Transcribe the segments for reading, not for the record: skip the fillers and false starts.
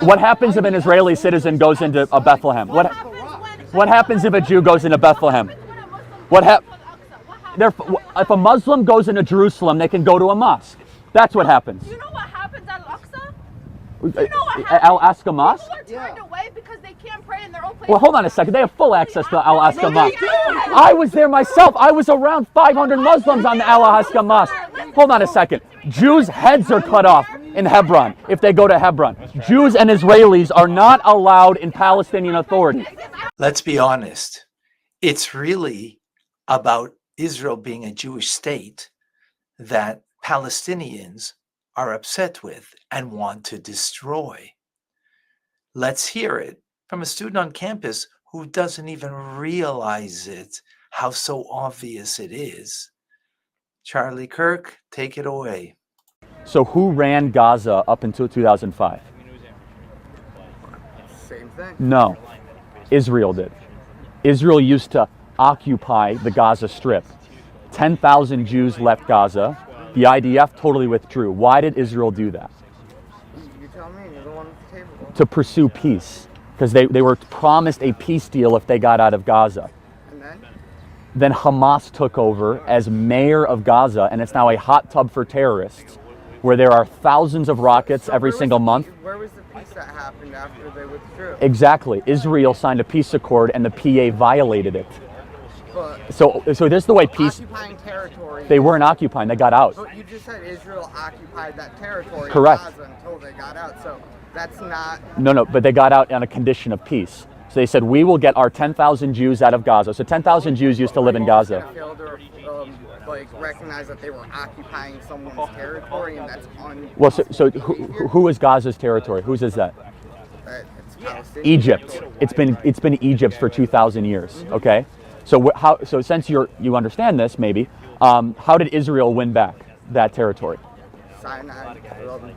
What happens if an Israeli citizen goes into a Bethlehem? What happens if a Jew goes into Bethlehem? If a Muslim goes into Jerusalem, they can go to a mosque. That's what happens. Do you know what happens at Al-Aqsa? Al-Aqsa Mosque? People are turned away because they can't pray in their own place. Well, hold on a second. They have full access to Al-Aqsa Mosque. I was there myself. I was around 500 Muslims on the Al-Aqsa Mosque. Hold on a second. Jews' heads are cut off in Hebron if they go to Hebron. Jews and Israelis are not allowed in Palestinian Authority. Let's be honest. It's really about Israel being a Jewish state that Palestinians are upset with and want to destroy. Let's hear it from a student on campus who doesn't even realize it, how so obvious it is. Charlie Kirk, take it away. So who ran Gaza up until 2005? Same thing. No, Israel did. Israel used to occupy the Gaza Strip. 10,000 Jews left Gaza. The IDF totally withdrew. Why did Israel do that? You tell me, you're the one at the table. To pursue peace, because they were promised a peace deal if they got out of Gaza. And Then Hamas took over as mayor of Gaza, and it's now a hot tub for terrorists, where there are thousands of rockets every single month. Where was the peace that happened after they withdrew? Exactly. Israel signed a peace accord, and the PA violated it. But So this is the way peace. occupying territory. They weren't occupying. They got out. But you just said Israel occupied that territory. Correct. In Gaza until they got out. So that's not. No, but they got out on a condition of peace. So they said, we will get our 10,000 Jews out of Gaza. So 10,000 Jews used to live in Gaza. Failed to recognize that they were occupying someone's territory, and that's Well, so who is Gaza's territory? Whose is that? It's Palestinian. Egypt. It's been Egypt's for 2,000 years. Okay. So since you understand this, maybe, how did Israel win back that territory? Sinai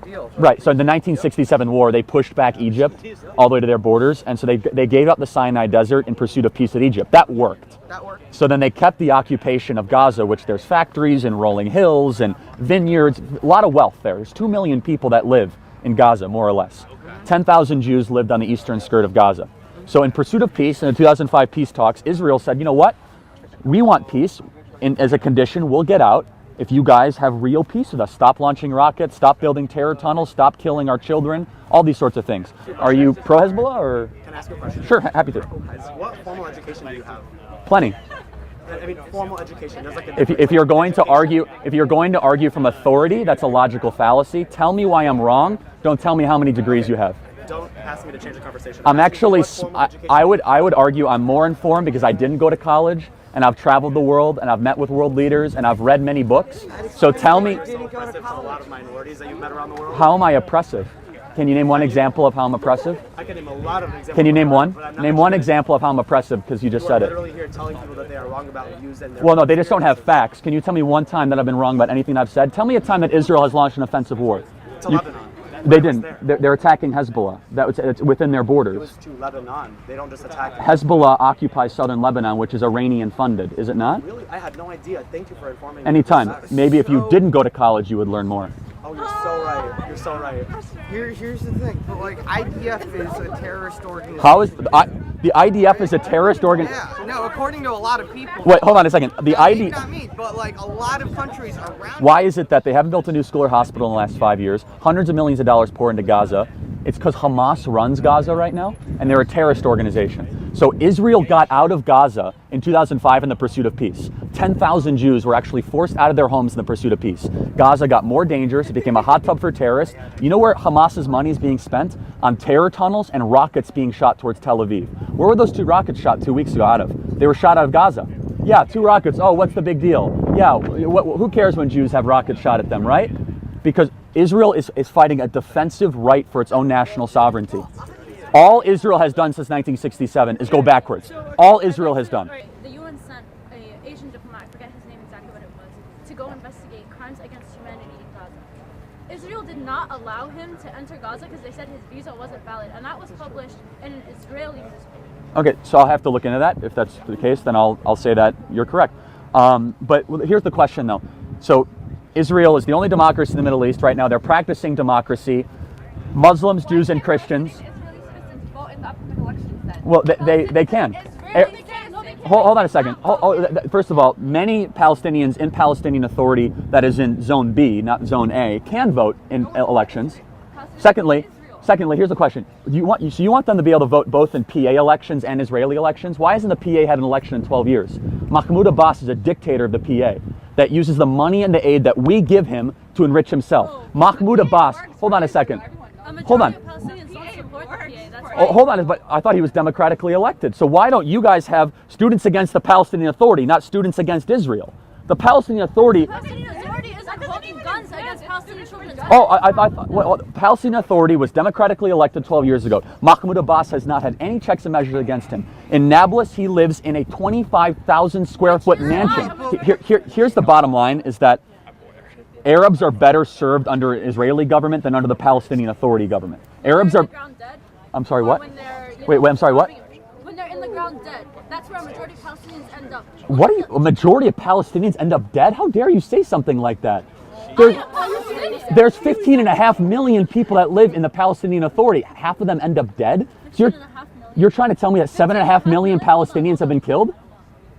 deal. Right. So in the 1967 war, they pushed back Egypt all the way to their borders, and so they gave up the Sinai Desert in pursuit of peace with Egypt. That worked. So then they kept the occupation of Gaza, which there's factories and rolling hills and vineyards, a lot of wealth there. There's 2 million people that live in Gaza, more or less. 10,000 Jews lived on the eastern skirt of Gaza. So in pursuit of peace, in the 2005 peace talks, Israel said, you know what? We want peace. As a condition, we'll get out if you guys have real peace with us. Stop launching rockets, stop building terror tunnels, stop killing our children, all these sorts of things. Are you pro-Hezbollah or? Can I ask you a question? Sure, happy to. What formal education do you have? Plenty. I mean, formal education. There's like a If you're going to argue from authority, that's a logical fallacy. Tell me why I'm wrong. Don't tell me how many degrees you have. Don't ask me to change the conversation. I'm actually, I would argue I'm more informed because I didn't go to college, and I've traveled the world, and I've met with world leaders, and I've read many books. So tell me, So oppressive to a lot of minorities that you've met around the world. how am I oppressive? Can you name one example of how I'm oppressive? I can name a lot of examples. Can you name one? but I'm not Name one interested. example of how I'm oppressive because you just You are said it. literally here telling people that they are wrong about views and their Well, no, they just don't have facts. Can you tell me one time that I've been wrong about anything I've said? Tell me a time that Israel has launched an offensive war. to Lebanon. They didn't. They're attacking Hezbollah. It's within their It borders. was to Lebanon. They don't just attack. Hezbollah occupies southern Lebanon, which is Iranian funded, is it not? Really? I had no idea. Thank you for informing me. Anytime. That's Maybe if you so- didn't go to college, you would learn more. Oh, you're so right. You're so right. Here's the thing. But like IDF is a terrorist organization. How is the IDF is a terrorist organization? Yeah. No, according to a lot of people. Wait, hold on a second. The ID. Not me, but like a lot of countries around. Why is it that they haven't built a new school or hospital in the last 5 years? Hundreds of millions of dollars pour into Gaza. It's because Hamas runs Gaza right now, and they're a terrorist organization. So Israel got out of Gaza in 2005 in the pursuit of peace. 10,000 Jews were actually forced out of their homes in the pursuit of peace. Gaza got more dangerous. It became a hot tub for terrorists. You know where Hamas's money is being spent? On terror tunnels and rockets being shot towards Tel Aviv. Where were those 2 rockets shot 2 weeks ago out of? They were shot out of Gaza. Yeah, 2 rockets. Oh, what's the big deal? Yeah, who cares when Jews have rockets shot at them, right? Because Israel is fighting a defensive right for its own national sovereignty. All Israel has done since 1967 is go backwards. All Israel has done. The UN sent an Asian diplomat, I forget his name exactly what it was, to go investigate crimes against humanity in Gaza. Israel did not allow him to enter Gaza because they said his visa wasn't valid, and that was published in an Israeli newspaper. Okay, so I'll have to look into that. If that's the case, then I'll say that you're correct. But here's the question, though. So Israel is the only democracy in the Middle East right now. They're practicing democracy. Muslims, Jews, and Christians. Israeli citizens vote in the upcoming elections then? Well, they can. Israeli can't. No, they can't. Hold on a second. First of all, many Palestinians in Palestinian Authority, that is in Zone B, not Zone A, can vote in elections. Secondly, here's the question: you want them to be able to vote both in PA elections and Israeli elections? Why hasn't the PA had an election in 12 years? Mahmoud Abbas is a dictator of the PA that uses the money and the aid that we give him to enrich himself. Mahmoud Abbas. Hold on a second. Hold on. A majority of Palestinians don't support the PA. That's Oh, hold on, but I thought he was democratically elected. So why don't you guys have students against the Palestinian Authority, not students against Israel? The Palestinian Authority. Palestinian Authority isn't holding guns against Palestinian children. Palestinian Authority was democratically elected 12 years ago. Mahmoud Abbas has not had any checks and measures against him. In Nablus, he lives in a 25,000 square foot mansion. Here's the bottom line: is that Arabs are better served under Israeli government than under the Palestinian Authority government. Arabs are. Dead, I'm sorry, what? when they're, Wait, I'm sorry, what? When they're in the ground dead, that's where a majority of Palestinians end up. What are you? A majority of Palestinians end up dead? How dare you say something like that? There's 15.5 million people that live in the Palestinian Authority. Half of them end up dead? So you're trying to tell me that 7.5 million Palestinians have been killed?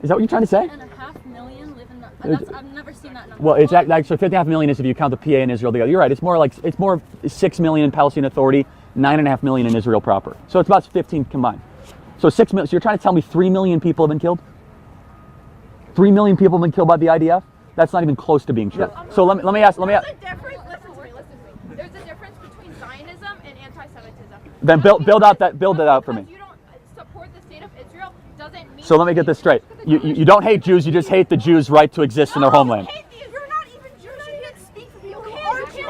Is that what you're trying to say? 7.5 million live in the. I've never seen that number. Well, it's actually 15.5 million is if you count the PA and Israel together. You're right. It's more 6 million in Palestinian Authority, 9.5 million in Israel proper. So it's about 15 combined. So 6 million. So you're trying to tell me 3 million people have been killed? 3 million people have been killed by the IDF? That's not even close to being true. So let me ask. Listen to me. There's a difference between Zionism and anti-Semitism. Then build it out for me. Because you don't support the state of Israel doesn't mean. So let me get this straight. You don't hate Jews. You just hate the Jews' right to exist in their homeland. You're not even Jewish. You can't speak for people.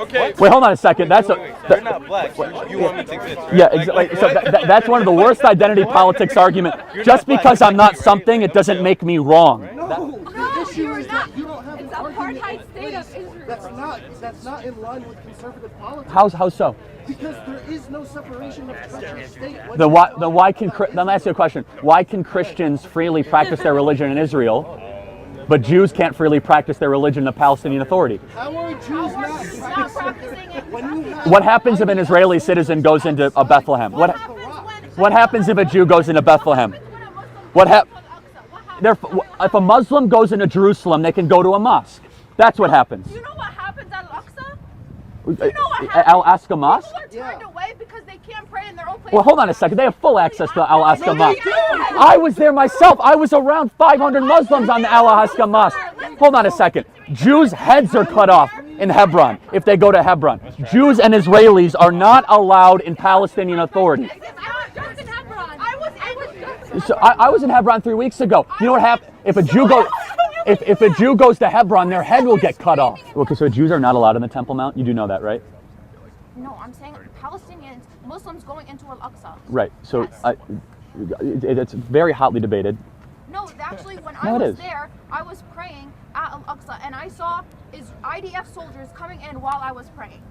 Okay. Wait, hold on a second. You're not black. You want me to exist. Right? Yeah, exactly. So that's one of the worst identity politics argument. Just because I'm not something, it doesn't make me wrong. The issue is that you don't have It's an argument apartheid state of Israel. that's not in line with conservative politics. How so? Because there is no separation of church and state. Let me ask you a question. Why can Christians freely practice their religion in Israel, but Jews can't freely practice their religion in the Palestinian Authority? How are Jews not practicing it? when you have What happens if an Israeli citizen goes into a Bethlehem? What happens if a Jew goes into Bethlehem? If a Muslim goes into Jerusalem, they can go to a mosque. That's what happens. You know what happens at Al-Aqsa? You know what happens? Al-Aqsa Mosque? People are turned away because they can't pray in their own place. Well, hold on a second. They have full access to Al-Aqsa Mosque. I was there myself. I was around 500 Muslims on the Al-Aqsa Mosque. Hold on a second. Jews' heads are cut off in Hebron if they go to Hebron. Jews and Israelis are not allowed in Palestinian Authority. I was just in Hebron. I was just So I was in Hebron 3 weeks ago. You know what happened? If a Jew goes to Hebron, their head will get cut off. Okay, so Jews are not allowed in the Temple Mount. You do know that, right? No, I'm saying Palestinians, Muslims going into Al-Aqsa. Right. So Yes. it's very hotly debated. No, actually, when No, I it was is. there, I was praying at Al-Aqsa, and I saw IDF soldiers coming in while I was praying.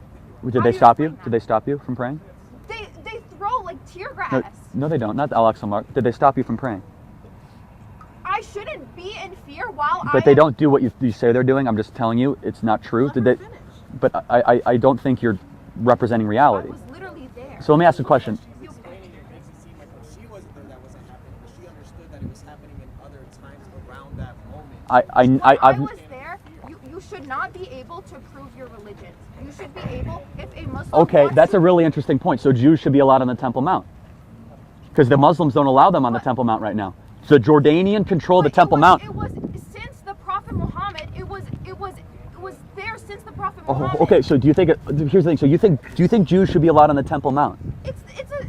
Did they stop you? Did they stop you from praying? They throw like tear gas. No, they don't. Not the Al-Aqsa Mosque. Did they stop you from praying? I shouldn't be in fear while But they don't do what you say they're doing. I'm just telling you, it's not true. Did they? But I don't think you're representing I reality. was literally there. So let me ask you a question. You- She wasn't there, that wasn't happening, but she understood that it was happening in other times around that moment. When I I've was there, you should not be able to prove your religion. You should be able, if a Muslim okay. wants That's to- a really interesting point. So Jews should be allowed on the Temple Mount because the Muslims don't allow them on the Temple Mount right now. The Jordanian control the But Temple Mount. It was since the Prophet Muhammad. It was there since the Prophet Oh, Muhammad. okay. So do you think? Here's the thing. So do you think Jews should be allowed on the Temple Mount? It's a.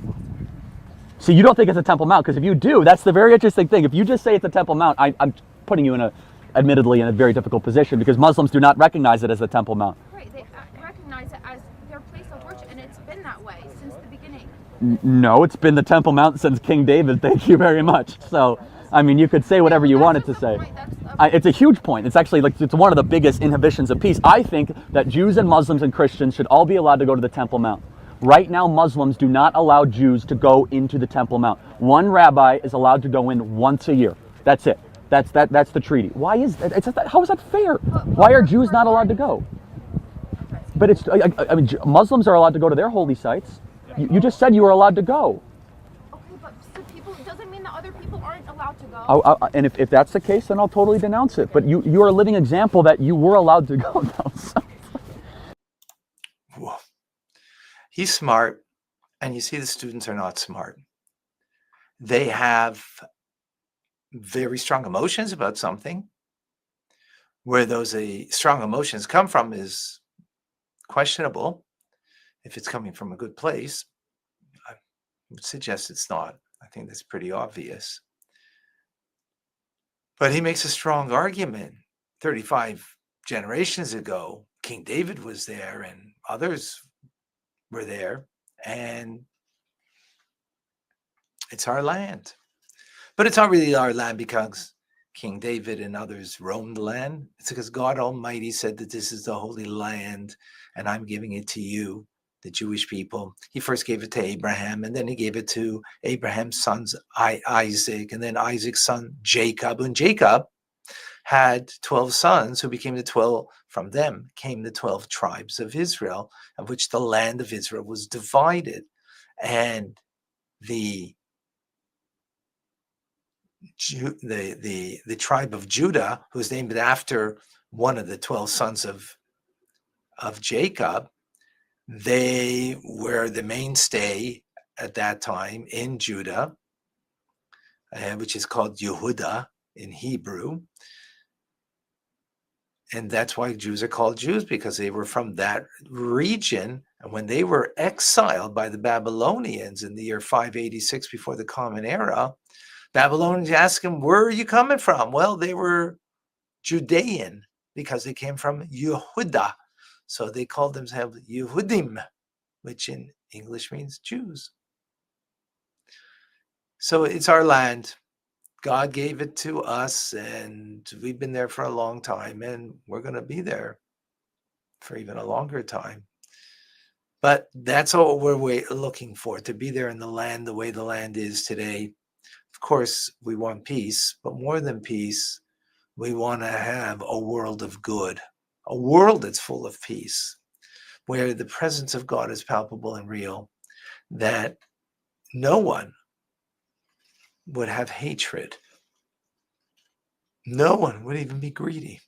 See, you don't think it's a Temple Mount because if you do, that's the very interesting thing. If you just say it's a Temple Mount, I'm putting you admittedly in a very difficult position because Muslims do not recognize it as the Temple Mount. Right, they recognize it as their place of worship, and it's been that way since the beginning. No, it's been the Temple Mount since King David. Thank you very much. So, I mean, you could say whatever you wanted to say. It's a huge point. It's actually it's one of the biggest inhibitions of peace. I think that Jews and Muslims and Christians should all be allowed to go to the Temple Mount. Right now, Muslims do not allow Jews to go into the Temple Mount. One rabbi is allowed to go in once a year. That's it. That's the treaty. Why is that? How is that fair? Why are Jews not allowed to go? But it's, I mean, Muslims are allowed to go to their holy sites. You just said you were allowed to go. Okay, but so people doesn't mean that other people aren't allowed to go. And if that's the case, then I'll totally denounce it. But you are a living example that you were allowed to go now. So. Whoa. He's smart, and you see the students are not smart. They have very strong emotions about something. Where those strong emotions come from is questionable. If it's coming from a good place, I would suggest it's not. I think that's pretty obvious. But he makes a strong argument. 35 generations ago, King David was there and others were there, and it's our land. But it's not really our land because King David and others roamed the land. It's because God Almighty said that this is the holy land and I'm giving it to you, the Jewish people. He first gave it to Abraham, and then he gave it to Abraham's sons, Isaac, and then Isaac's son, Jacob. And Jacob had 12 sons who became the 12, from them came the 12 tribes of Israel, of which the land of Israel was divided. And the tribe of Judah, who's named after one of the 12 sons of Jacob, they were the mainstay at that time in Judah, which is called Yehuda in Hebrew. And that's why Jews are called Jews, because they were from that region. And when they were exiled by the Babylonians in the year 586 before the Common Era, Babylonians asked them, where are you coming from? Well, they were Judean because they came from Yehuda. So they called themselves Yehudim, which in English means Jews. So it's our land. God gave it to us, and we've been there for a long time, and we're going to be there for even a longer time. But that's all we're looking for, to be there in the land the way the land is today. Of course, we want peace, but more than peace, we want to have a world of good, a world that's full of peace, where the presence of God is palpable and real, that no one would have hatred. No one would even be greedy,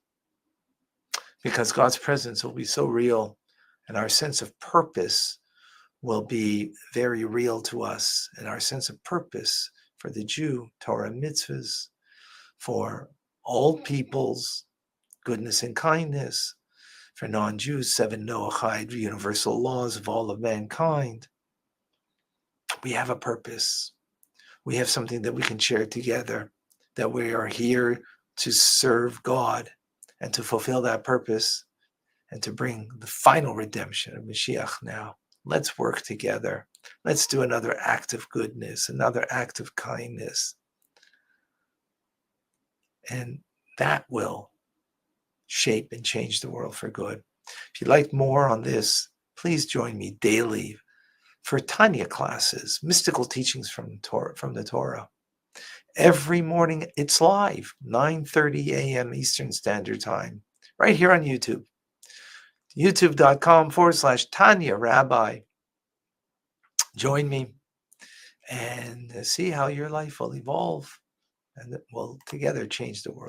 because God's presence will be so real, and our sense of purpose will be very real to us, and our sense of purpose for the Jew, Torah mitzvahs, for all peoples, goodness and kindness, for non-Jews, 7 Noahide universal laws of all of mankind. We have a purpose. We have something that we can share together, that we are here to serve God and to fulfill that purpose and to bring the final redemption of Mashiach now. Let's work together. Let's do another act of goodness, another act of kindness. And that will shape and change the world for good. If you'd like more on this, please join me daily for Tanya classes, mystical teachings from the Torah. Every morning, it's live, 9:30 a.m. Eastern Standard Time, right here on YouTube. YouTube.com/Tanya Rabbi. Join me and see how your life will evolve, and we'll together change the world.